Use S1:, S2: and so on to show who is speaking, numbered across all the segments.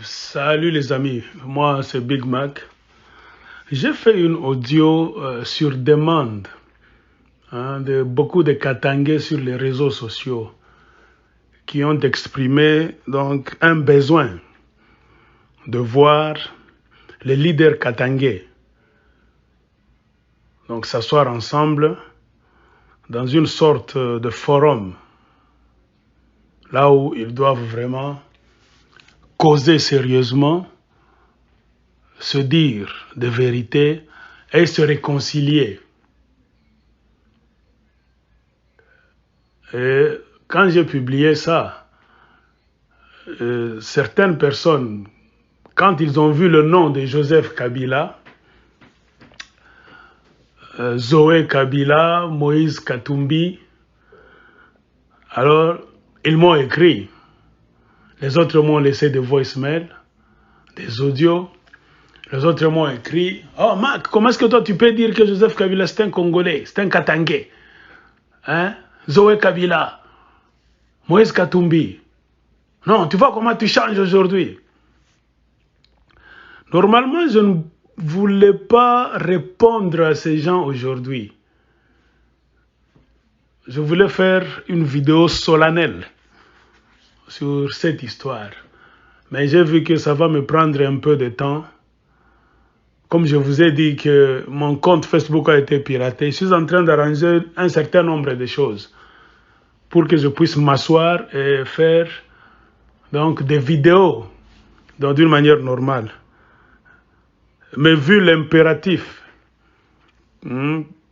S1: Salut les amis, moi c'est Big Mac. J'ai fait une audio sur demande de beaucoup de Katangais sur les réseaux sociaux qui ont exprimé donc un besoin de voir les leaders Katangais donc s'asseoir ensemble dans une sorte de forum là où ils doivent vraiment causer sérieusement, se dire de vérité et se réconcilier. Et quand j'ai publié ça, certaines personnes, quand ils ont vu le nom de Joseph Kabila, Zoé Kabila, Moïse Katumbi, alors ils m'ont écrit. Les autres m'ont laissé des voicemails, des audios. Les autres m'ont écrit. Oh Marc, comment est-ce que toi tu peux dire que Joseph Kabila c'est un Congolais, c'est un Katangais, hein? Zoé Kabila, Moïse Katumbi. Non, tu vois comment tu changes aujourd'hui. Normalement, je ne voulais pas répondre à ces gens aujourd'hui. Je voulais faire une vidéo solennelle sur cette histoire. Mais j'ai vu que ça va me prendre un peu de temps. Comme je vous ai dit que mon compte Facebook a été piraté, je suis en train d'arranger un certain nombre de choses pour que je puisse m'asseoir et faire donc des vidéos d'une manière normale. Mais vu l'impératif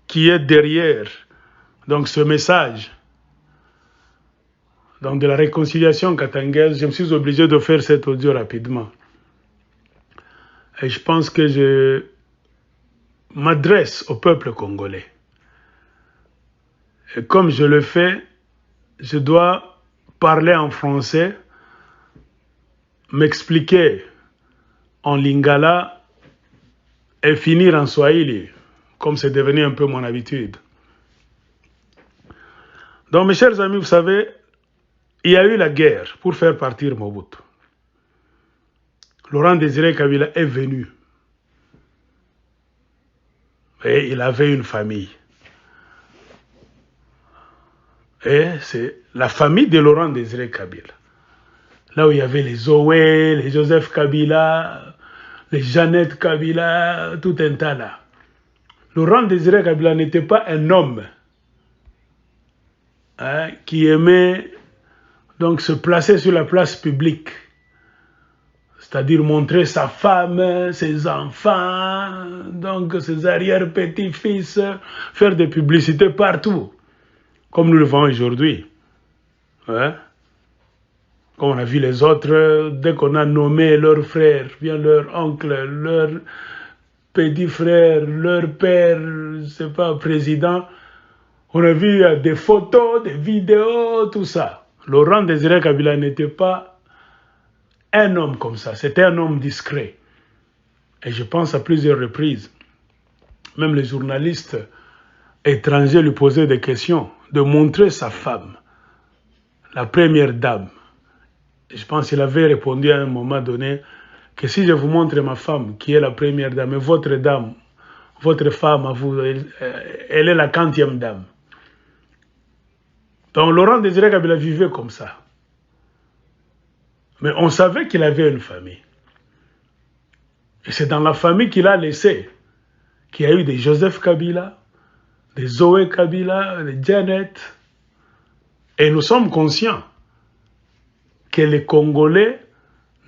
S1: qui est derrière donc ce message donc de la réconciliation katangaise, je me suis obligé de faire cet audio rapidement. Et je pense que je m'adresse au peuple congolais. Et comme je le fais, je dois parler en français, m'expliquer en lingala et finir en swahili, comme c'est devenu un peu mon habitude. Donc mes chers amis, vous savez, il y a eu la guerre pour faire partir Mobutu. Laurent Désiré Kabila est venu. Et il avait une famille. Et c'est la famille de Laurent Désiré Kabila. Là où il y avait les Zoé, les Joseph Kabila, les Jeannette Kabila, tout un tas là. Laurent Désiré Kabila n'était pas un homme qui aimait donc se placer sur la place publique. C'est-à-dire montrer sa femme, ses enfants, donc ses arrière-petits-fils, faire des publicités partout, comme nous le faisons aujourd'hui. Comme on a vu les autres, dès qu'on a nommé leur frère, bien leur oncle, leur petit frère, leur père, je ne sais pas, président, on a vu des photos, des vidéos, tout ça. Laurent Désiré Kabila n'était pas un homme comme ça, c'était un homme discret. Et je pense à plusieurs reprises, même les journalistes étrangers lui posaient des questions, de montrer sa femme, la première dame. Et je pense qu'il avait répondu à un moment donné que si je vous montre ma femme, qui est la première dame, et votre dame, votre femme à vous, elle est la 40e dame. Donc Laurent Désiré Kabila vivait comme ça. Mais on savait qu'il avait une famille. Et c'est dans la famille qu'il a laissé qu'il y a eu des Joseph Kabila, des Zoé Kabila, des Janet. Et nous sommes conscients que les Congolais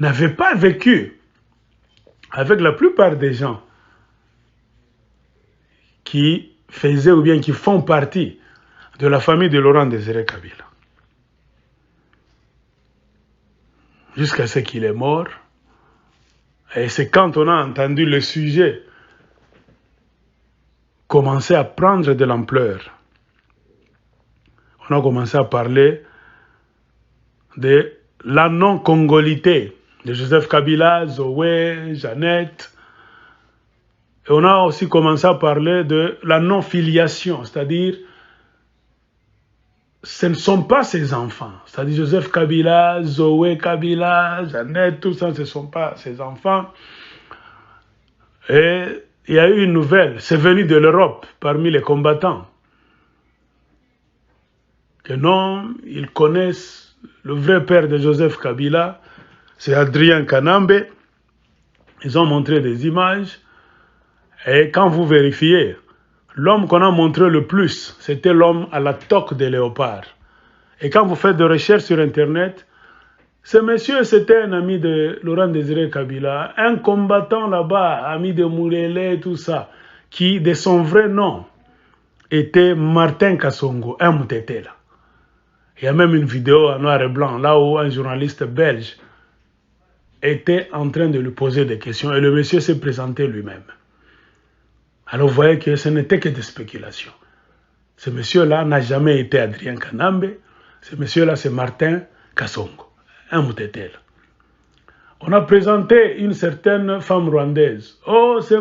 S1: n'avaient pas vécu avec la plupart des gens qui faisaient ou bien qui font partie de la famille de Laurent Désiré Kabila. Jusqu'à ce qu'il est mort. Et c'est quand on a entendu le sujet commencer à prendre de l'ampleur. On a commencé à parler de la non-congolité de Joseph Kabila, Zoé, Jeannette. Et on a aussi commencé à parler de la non-filiation, c'est-à-dire ce ne sont pas ses enfants. C'est-à-dire Joseph Kabila, Zoé Kabila, Jeannette, tout ça, ce ne sont pas ses enfants. Et il y a eu une nouvelle, c'est venu de l'Europe, parmi les combattants. Que non, ils connaissent le vrai père de Joseph Kabila, c'est Adrien Kanambe. Ils ont montré des images. Et quand vous vérifiez, l'homme qu'on a montré le plus, c'était l'homme à la toque de léopard. Et quand vous faites des recherches sur Internet, ce monsieur, c'était un ami de Laurent Désiré Kabila, un combattant là-bas, ami de Moulele, tout ça, qui, de son vrai nom, était Martin Kassongo, un Moutété là. Il y a même une vidéo en noir et blanc, là où un journaliste belge était en train de lui poser des questions et le monsieur s'est présenté lui-même. Alors vous voyez que ce n'était que des spéculations. Ce monsieur-là n'a jamais été Adrien Kanambe, ce monsieur-là c'est Martin Kassongo, un Moutété. On a présenté une certaine femme rwandaise. Oh, c'est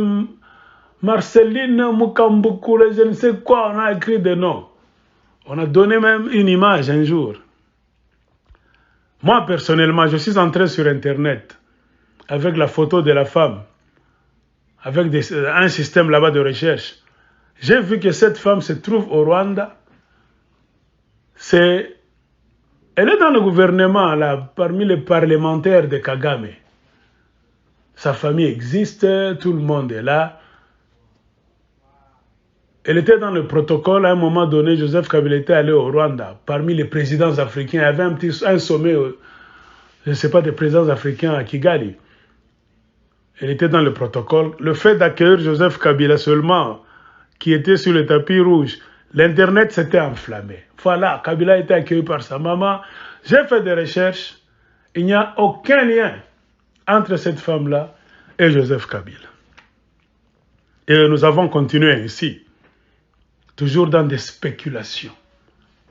S1: Marceline Mukambukule, je ne sais quoi, on a écrit des noms. On a donné même une image un jour. Moi, personnellement, je suis entré sur Internet avec la photo de la femme, avec un système là-bas de recherche. J'ai vu que cette femme se trouve au Rwanda. Elle est dans le gouvernement, là, parmi les parlementaires de Kagame. Sa famille existe, tout le monde est là. Elle était dans le protocole, à un moment donné, Joseph Kabila était allé au Rwanda. Parmi les présidents africains, il y avait un sommet, je ne sais pas, des présidents africains à Kigali. Elle était dans le protocole. Le fait d'accueillir Joseph Kabila seulement, qui était sur le tapis rouge, l'Internet s'était enflammé. Voilà, Kabila a été accueilli par sa maman. J'ai fait des recherches. Il n'y a aucun lien entre cette femme-là et Joseph Kabila. Et nous avons continué ainsi. Toujours dans des spéculations.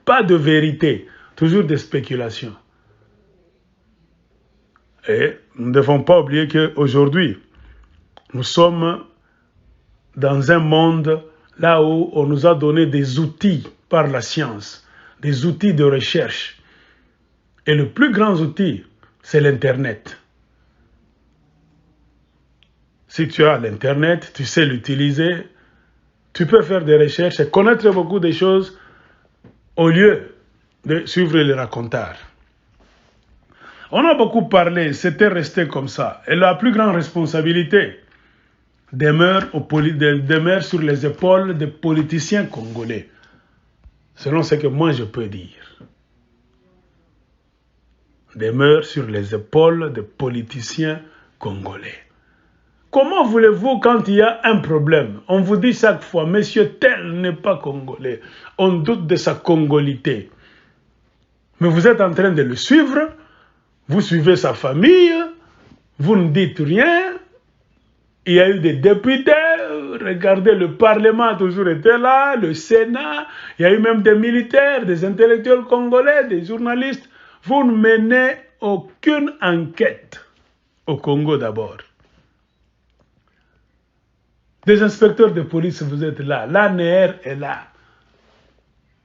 S1: Pas de vérité, toujours des spéculations. Et nous ne devons pas oublier qu'aujourd'hui, nous sommes dans un monde là où on nous a donné des outils par la science, des outils de recherche. Et le plus grand outil, c'est l'Internet. Si tu as l'Internet, tu sais l'utiliser, tu peux faire des recherches et connaître beaucoup de choses au lieu de suivre les racontars. On a beaucoup parlé, c'était resté comme ça. Et la plus grande responsabilité demeure sur les épaules des politiciens congolais, selon ce que moi je peux dire. Demeure sur les épaules des politiciens congolais. Comment voulez-vous, quand il y a un problème, on vous dit chaque fois, monsieur tel n'est pas congolais, on doute de sa congolité. Mais vous êtes en train de le suivre, vous suivez sa famille, vous ne dites rien. Il y a eu des députés, regardez, le Parlement a toujours été là, le Sénat, il y a eu même des militaires, des intellectuels congolais, des journalistes. Vous ne menez aucune enquête au Congo d'abord. Des inspecteurs de police, vous êtes là. L'ANR est là.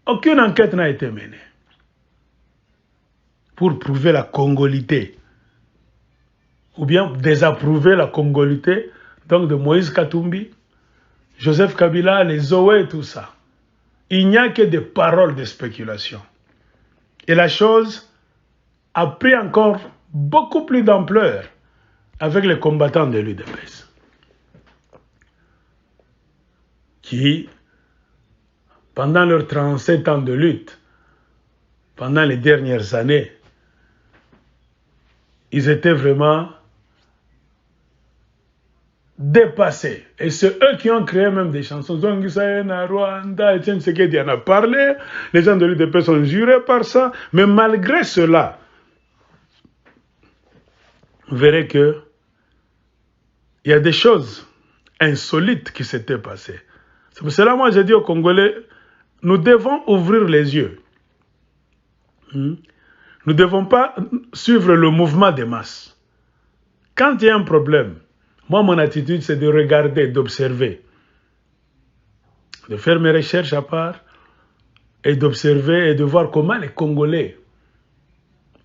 S1: Aucune enquête n'a été menée pour prouver la congolité. Ou bien désapprouver la congolité, donc de Moïse Katumbi, Joseph Kabila, les Zoé et tout ça. Il n'y a que des paroles de spéculation. Et la chose a pris encore beaucoup plus d'ampleur avec les combattants de l'UDPS. Qui, pendant leurs 37 ans de lutte, pendant les dernières années, ils étaient vraiment dépassés. Et c'est eux qui ont créé même des chansons. Zongisaena, Rwanda, Etienne Tshisekedi en a parlé, les gens de l'UDP sont jurés par ça, mais malgré cela, vous verrez que il y a des choses insolites qui s'étaient passées. C'est pour cela, moi, j'ai dit aux Congolais, nous devons ouvrir les yeux. Nous ne devons pas suivre le mouvement des masses. Quand il y a un problème, moi, mon attitude, c'est de regarder, d'observer, de faire mes recherches à part, et d'observer et de voir comment les Congolais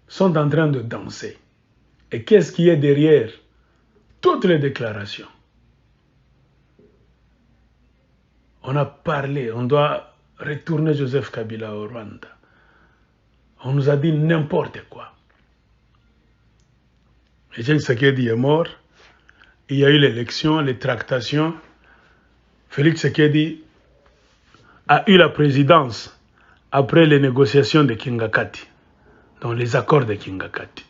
S1: sont en train de danser. Et qu'est-ce qui est derrière toutes les déclarations. On a parlé, on doit retourner Joseph Kabila au Rwanda. On nous a dit n'importe quoi. Etienne Tshisekedi est mort. Il y a eu l'élection, les tractations. Félix Tshisekedi a eu la présidence après les négociations de Kingakati, donc les accords de Kingakati.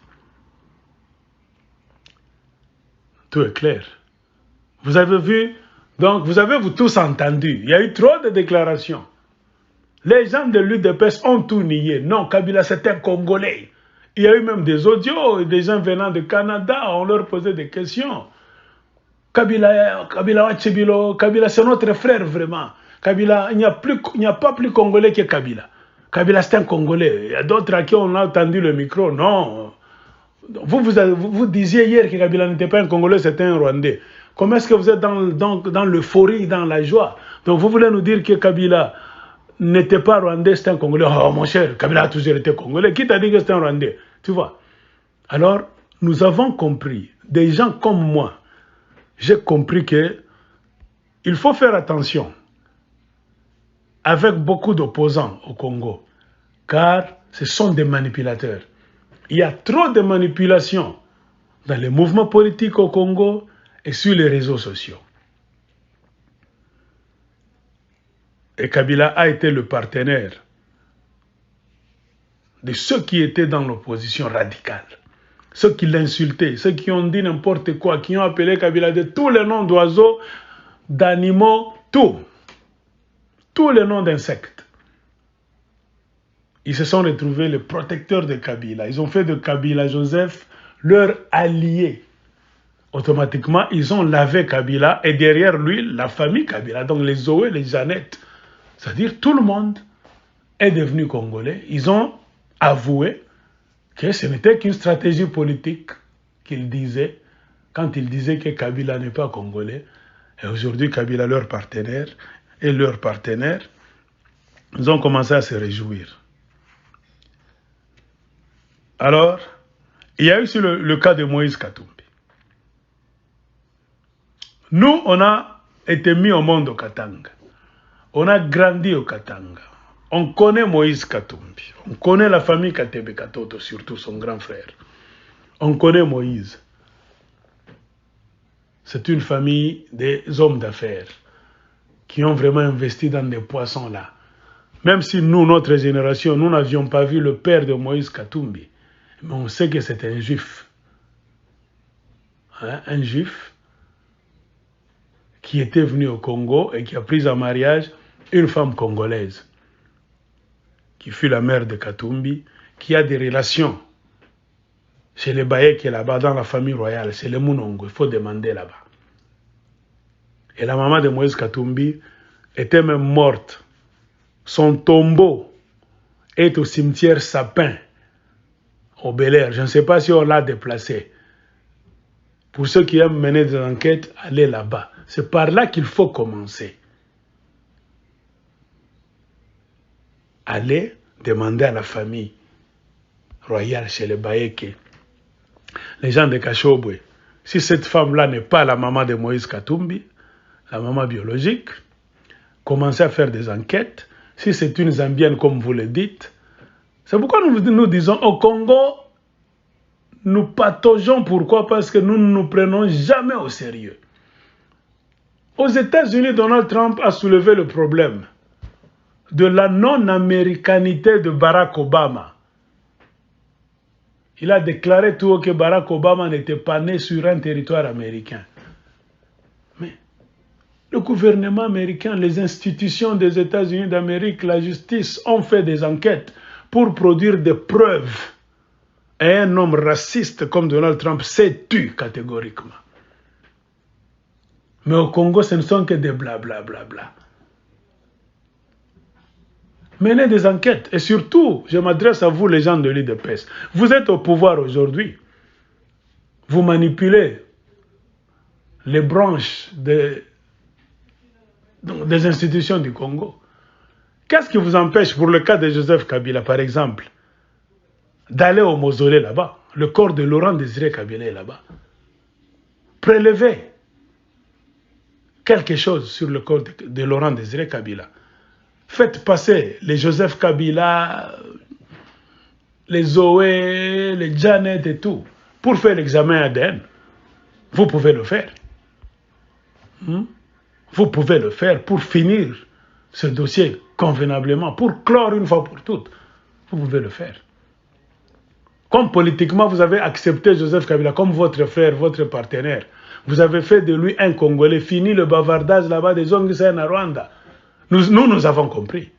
S1: Tout est clair. Vous avez vu, donc vous avez tous entendu, il y a eu trop de déclarations. Les gens de l'UDPS ont tout nié. Non, Kabila c'était un Congolais. Il y a eu même des audios, des gens venant de Canada, on leur posait des questions. Kabila c'est notre frère vraiment. Kabila, il n'y a pas plus Congolais que Kabila. Kabila c'est un Congolais. Il y a d'autres à qui on a tendu le micro. Non. Vous disiez hier que Kabila n'était pas un Congolais, c'était un Rwandais. Comment est-ce que vous êtes dans l'euphorie, dans la joie? Donc vous voulez nous dire que Kabila n'était pas Rwandais, c'était un Congolais. Oh mon cher, Kabila a toujours été Congolais. Qui t'a dit que c'était un Rwandais? Tu vois. Alors, nous avons compris, des gens comme moi, j'ai compris que il faut faire attention avec beaucoup d'opposants au Congo, car ce sont des manipulateurs. Il y a trop de manipulations dans les mouvements politiques au Congo et sur les réseaux sociaux. Et Kabila a été le partenaire de ceux qui étaient dans l'opposition radicale. Ceux qui l'insultaient, ceux qui ont dit n'importe quoi, qui ont appelé Kabila de tous les noms d'oiseaux, d'animaux, tout. Tous les noms d'insectes. Ils se sont retrouvés les protecteurs de Kabila. Ils ont fait de Kabila Joseph leur allié. Automatiquement, ils ont lavé Kabila et derrière lui, la famille Kabila, donc les Zoé, les Jeannette. C'est-à-dire tout le monde est devenu congolais. Ils ont avoué que ce n'était qu'une stratégie politique qu'ils disaient quand ils disaient que Kabila n'est pas congolais. Et aujourd'hui, Kabila, leur partenaire, et leurs partenaires, ils ont commencé à se réjouir. Alors, il y a eu sur le cas de Moïse Katumbi. Nous, on a été mis au monde au Katanga. On a grandi au Katanga. On connaît Moïse Katumbi. On connaît la famille Katebe Katoto, surtout son grand frère. On connaît Moïse. C'est une famille des hommes d'affaires qui ont vraiment investi dans des poissons là. Même si nous, notre génération, nous n'avions pas vu le père de Moïse Katumbi, mais on sait que c'est un juif. Hein? Un juif qui était venu au Congo et qui a pris en mariage une femme congolaise, qui fut la mère de Katumbi, qui a des relations chez les Baye qui est là-bas, dans la famille royale, c'est les Mounongo, il faut demander là-bas. Et la maman de Moïse Katumbi était même morte. Son tombeau est au cimetière Sapin, au Bel-Air. Je ne sais pas si on l'a déplacé. Pour ceux qui aiment mener des enquêtes, allez là-bas. C'est par là qu'il faut commencer. Allez demander à la famille royale chez les Bayeke, les gens de Kachobwe, si cette femme-là n'est pas la maman de Moïse Katumbi, la maman biologique, commencez à faire des enquêtes. Si c'est une Zambienne comme vous le dites, c'est pourquoi nous disons au Congo, nous pataugeons. Pourquoi? Parce que nous ne nous prenons jamais au sérieux. Aux États-Unis, Donald Trump a soulevé le problème de la non-américanité de Barack Obama. Il a déclaré tout haut que Barack Obama n'était pas né sur un territoire américain. Mais le gouvernement américain, les institutions des États-Unis d'Amérique, la justice ont fait des enquêtes pour produire des preuves. Et un homme raciste comme Donald Trump s'est tu catégoriquement. Mais au Congo, ce ne sont que des blablabla. Menez des enquêtes. Et surtout, je m'adresse à vous les gens de l'UDPS. Vous êtes au pouvoir aujourd'hui. Vous manipulez les branches des institutions du Congo. Qu'est-ce qui vous empêche, pour le cas de Joseph Kabila, par exemple, d'aller au mausolée là-bas? Le corps de Laurent Désiré Kabila est là-bas. Prélevez quelque chose sur le corps de Laurent Désiré Kabila. Faites passer les Joseph Kabila, les Zoé, les Janet et tout, pour faire l'examen ADN. Vous pouvez le faire. Vous pouvez le faire pour finir ce dossier convenablement, pour clore une fois pour toutes. Vous pouvez le faire. Comme politiquement, vous avez accepté Joseph Kabila comme votre frère, votre partenaire. Vous avez fait de lui un Congolais. Fini le bavardage là-bas des hommes qui sont à Rwanda. Nous avons compris.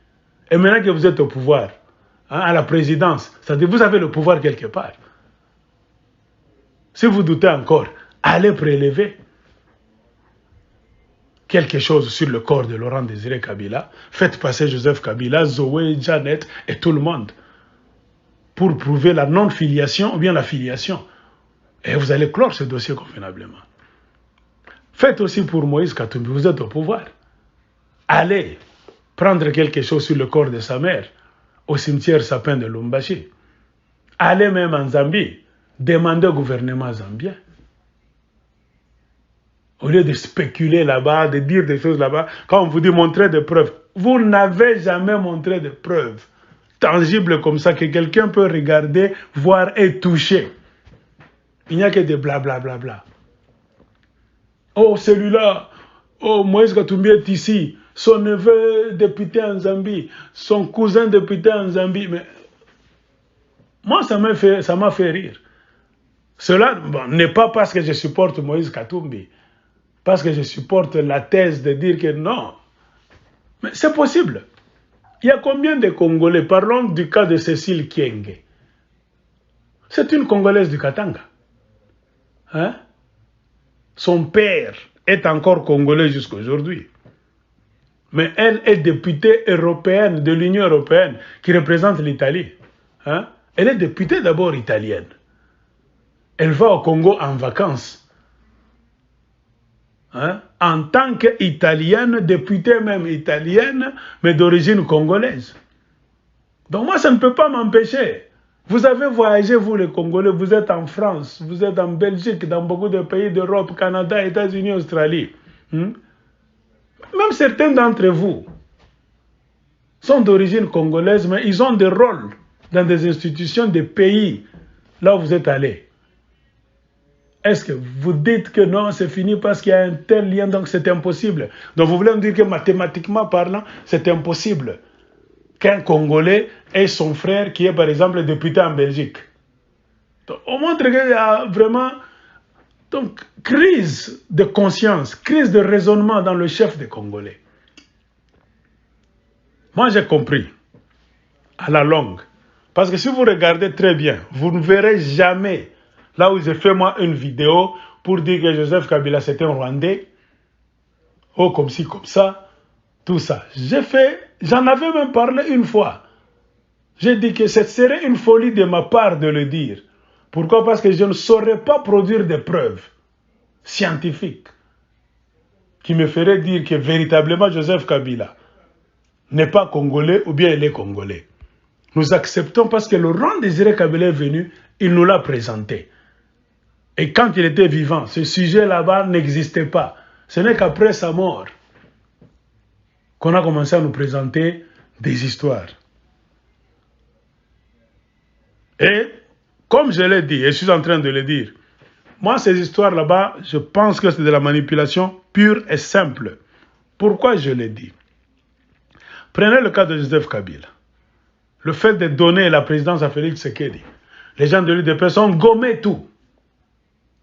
S1: Et maintenant que vous êtes au pouvoir, à la présidence, c'est-à-dire vous avez le pouvoir quelque part. Si vous doutez encore, allez prélever quelque chose sur le corps de Laurent Désiré Kabila. Faites passer Joseph Kabila, Zoé, Janet et tout le monde pour prouver la non-filiation ou bien la filiation. Et vous allez clore ce dossier convenablement. Faites aussi pour Moïse Katumbi, vous êtes au pouvoir. Allez prendre quelque chose sur le corps de sa mère au cimetière Sapin de Lumbashi. Allez même en Zambie, demandez au gouvernement zambien. Au lieu de spéculer là-bas, de dire des choses là-bas, quand on vous dit montrer des preuves, vous n'avez jamais montré de preuves tangibles comme ça que quelqu'un peut regarder, voir et toucher. Il n'y a que des blablabla. Bla, bla, bla. Oh, celui-là, oh, Moïse Katumbi est ici, son neveu député en Zambie, son cousin député en Zambie. Mais moi, ça m'a fait rire. Cela n'est pas parce que je supporte Moïse Katumbi, parce que je supporte la thèse de dire que non. Mais c'est possible. Il y a combien de Congolais? Parlons du cas de Cécile Kienge. C'est une Congolaise du Katanga. Hein? Son père est encore Congolais jusqu'à aujourd'hui. Mais elle est députée européenne de l'Union européenne qui représente l'Italie. Hein? Elle est députée d'abord italienne. Elle va au Congo en vacances. Hein? En tant qu'italienne, députée même italienne, mais d'origine congolaise. Donc moi, ça ne peut pas m'empêcher. Vous avez voyagé, vous les Congolais, vous êtes en France, vous êtes en Belgique, dans beaucoup de pays d'Europe, Canada, États-Unis, Australie. Même certains d'entre vous sont d'origine congolaise, mais ils ont des rôles dans des institutions des pays là où vous êtes allés. Est-ce que vous dites que non, c'est fini parce qu'il y a un tel lien, donc c'est impossible? Donc vous voulez me dire que mathématiquement parlant, c'est impossible qu'un Congolais ait son frère qui est par exemple député en Belgique. Donc, on montre qu'il y a vraiment crise de conscience, crise de raisonnement dans le chef des Congolais. Moi j'ai compris, à la longue, parce que si vous regardez très bien, vous ne verrez jamais là où j'ai fait moi une vidéo pour dire que Joseph Kabila c'était un Rwandais, oh comme ci, comme ça, tout ça. J'en avais même parlé une fois. J'ai dit que ce serait une folie de ma part de le dire. Pourquoi? Parce que je ne saurais pas produire des preuves scientifiques qui me feraient dire que véritablement Joseph Kabila n'est pas congolais ou bien il est congolais. Nous acceptons parce que Laurent Désiré Kabila est venu, il nous l'a présenté. Et quand il était vivant, ce sujet là-bas n'existait pas. Ce n'est qu'après sa mort qu'on a commencé à nous présenter des histoires. Et comme je l'ai dit, et je suis en train de le dire, moi ces histoires là-bas, je pense que c'est de la manipulation pure et simple. Pourquoi je l'ai dit? Prenez le cas de Joseph Kabila. Le fait de donner la présidence à Félix Tshisekedi. Les gens de l'UDPS ont gommé tout.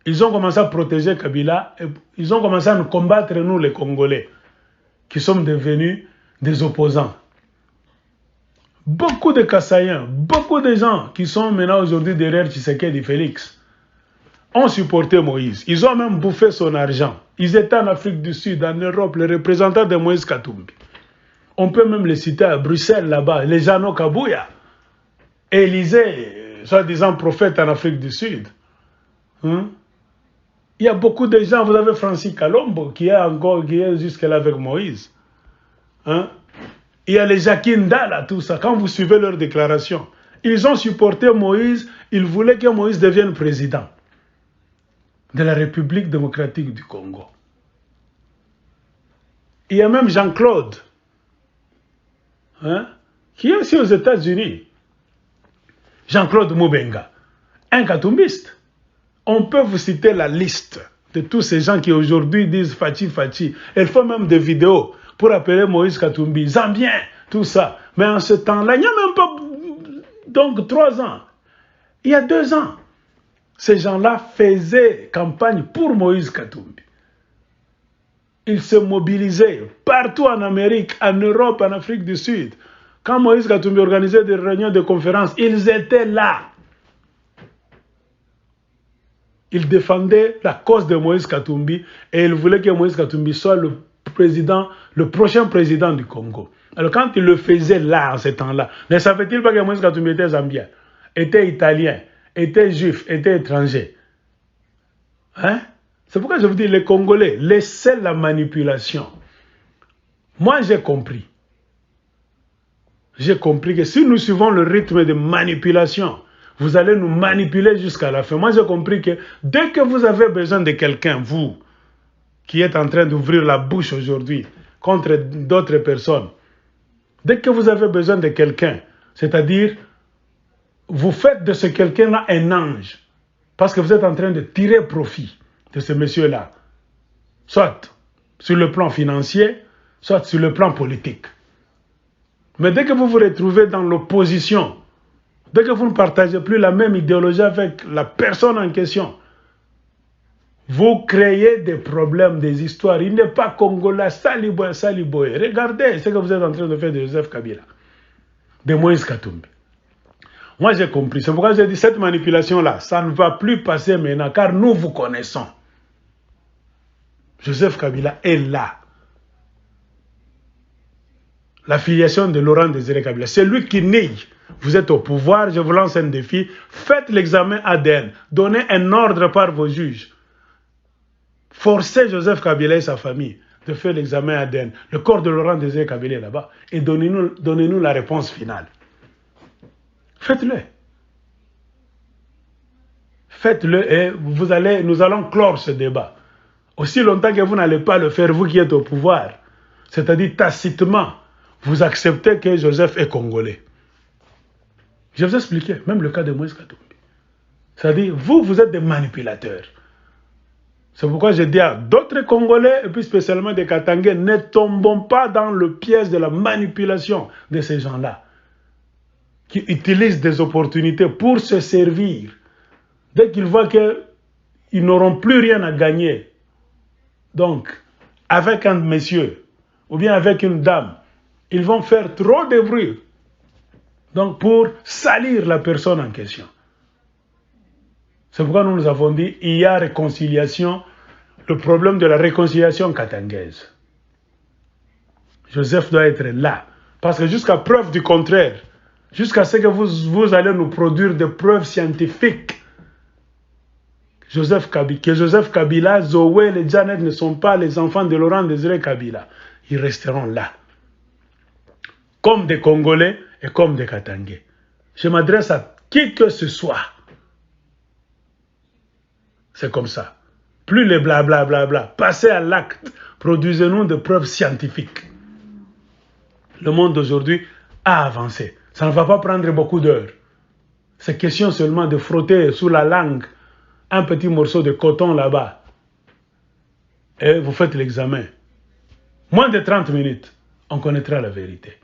S1: Ils ont commencé à protéger Kabila et ils ont commencé à nous combattre, nous les Congolais, qui sommes devenus des opposants. Beaucoup de Kassaïens, beaucoup de gens qui sont maintenant aujourd'hui derrière Tshisekedi Félix ont supporté Moïse. Ils ont même bouffé son argent. Ils étaient en Afrique du Sud, en Europe, les représentants de Moïse Katumbi. On peut même les citer à Bruxelles, là-bas, les Jano Kabouya, Élysée, soi-disant prophète en Afrique du Sud. Il y a beaucoup de gens, vous avez Francis Kalombo qui est jusque-là avec Moïse. Il y a les Jakinda, là, tout ça. Quand vous suivez leurs déclarations, ils ont supporté Moïse, ils voulaient que Moïse devienne président de la République démocratique du Congo. Il y a même Jean-Claude, hein, qui est aussi aux États-Unis. Jean-Claude Moubenga, un katumbiste. On peut vous citer la liste de tous ces gens qui aujourd'hui disent Fachi Fachi. Ils font même des vidéos pour appeler Moïse Katumbi, Zambien, tout ça. Mais en ce temps-là, il n'y a même pas, donc 3 ans, il y a 2 ans, ces gens-là faisaient campagne pour Moïse Katumbi. Ils se mobilisaient partout en Amérique, en Europe, en Afrique du Sud. Quand Moïse Katumbi organisait des réunions de conférences, ils étaient là. Ils défendaient la cause de Moïse Katumbi et ils voulaient que Moïse Katumbi soit le prochain président du Congo. Alors quand ils le faisaient là, en ce temps-là, ne savait-il pas que Moïse Katumbi était zambien, était italien, était juif, était étranger? Hein? C'est pourquoi je vous dis, les Congolais, laissez la manipulation. Moi, j'ai compris. J'ai compris que si nous suivons le rythme de manipulation, vous allez nous manipuler jusqu'à la fin. Moi, j'ai compris que dès que vous avez besoin de quelqu'un, vous, qui êtes en train d'ouvrir la bouche aujourd'hui contre d'autres personnes, dès que vous avez besoin de quelqu'un, c'est-à-dire, vous faites de ce quelqu'un-là un ange, parce que vous êtes en train de tirer profit de ce monsieur-là, soit sur le plan financier, soit sur le plan politique. Mais dès que vous vous retrouvez dans l'opposition, dès que vous ne partagez plus la même idéologie avec la personne en question, vous créez des problèmes, des histoires. Il n'est pas congolais, Saliboy, Saliboy. Regardez ce que vous êtes en train de faire de Joseph Kabila, de Moïse Katumbi. Moi j'ai compris, c'est pourquoi j'ai dit cette manipulation-là, ça ne va plus passer maintenant, car nous vous connaissons. Joseph Kabila est là. La filiation de Laurent Désiré Kabila, c'est lui qui nie. Vous êtes au pouvoir, je vous lance un défi, faites l'examen ADN, donnez un ordre par vos juges. Forcez Joseph Kabila et sa famille de faire l'examen ADN. Le corps de Laurent Désiré Kabila est là-bas. Et donnez-nous la réponse finale. Faites-le. Faites-le et nous allons clore ce débat. Aussi longtemps que vous n'allez pas le faire, vous qui êtes au pouvoir, c'est-à-dire tacitement, vous acceptez que Joseph est congolais. Je vais vous expliquer, même le cas de Moïse Katumbi. C'est-à-dire, vous êtes des manipulateurs. C'est pourquoi je dis à d'autres Congolais, et puis spécialement des Katangais, ne tombons pas dans le piège de la manipulation de ces gens-là, qui utilisent des opportunités pour se servir. Dès qu'ils voient qu'ils n'auront plus rien à gagner, donc, avec un monsieur, ou bien avec une dame, ils vont faire trop de bruit, donc pour salir la personne en question. C'est pourquoi nous avons dit il y a réconciliation, le problème de la réconciliation katangaise. Joseph doit être là. Parce que jusqu'à preuve du contraire, jusqu'à ce que vous allez nous produire des preuves scientifiques, que Joseph Kabila, Zoé, les Janet ne sont pas les enfants de Laurent Désiré Kabila. Ils resteront là. Comme des Congolais et comme des Katangais. Je m'adresse à qui que ce soit. C'est comme ça. Plus les blablabla. Passez à l'acte. Produisez-nous des preuves scientifiques. Le monde d'aujourd'hui a avancé. Ça ne va pas prendre beaucoup d'heures. C'est question seulement de frotter sous la langue un petit morceau de coton là-bas. Et vous faites l'examen. Moins de 30 minutes, on connaîtra la vérité.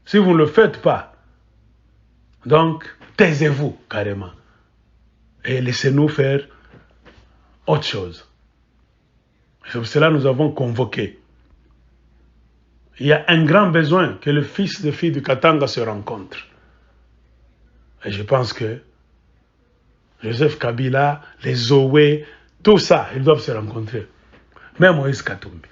S1: Si vous ne le faites pas, donc taisez-vous carrément. Et laissez-nous faire autre chose. C'est pour cela que nous avons convoqué. Il y a un grand besoin que le fils et filles du Katanga se rencontrent. Et je pense que Joseph Kabila, les Zoé, tout ça, ils doivent se rencontrer. Même Moïse Katumbi.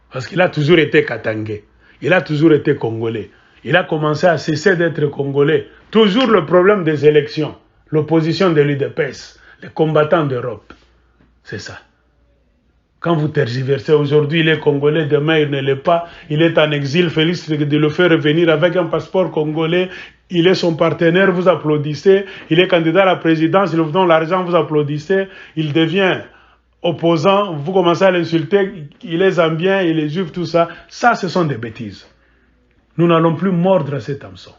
S1: Parce qu'il a toujours été Katangais. Il a toujours été Congolais. Il a commencé à cesser d'être Congolais. Toujours le problème des élections. L'opposition de l'UDPS. Les combattants d'Europe. C'est ça. Quand vous tergiversez, aujourd'hui il est congolais, demain il ne l'est pas, il est en exil, Félix de le faire revenir avec un passeport congolais, il est son partenaire, vous applaudissez, il est candidat à la présidence, il vous donne l'argent, vous applaudissez, il devient opposant, vous commencez à l'insulter, il est zambien, il est juif, tout ça. Ça, ce sont des bêtises. Nous n'allons plus mordre à cet hameçon.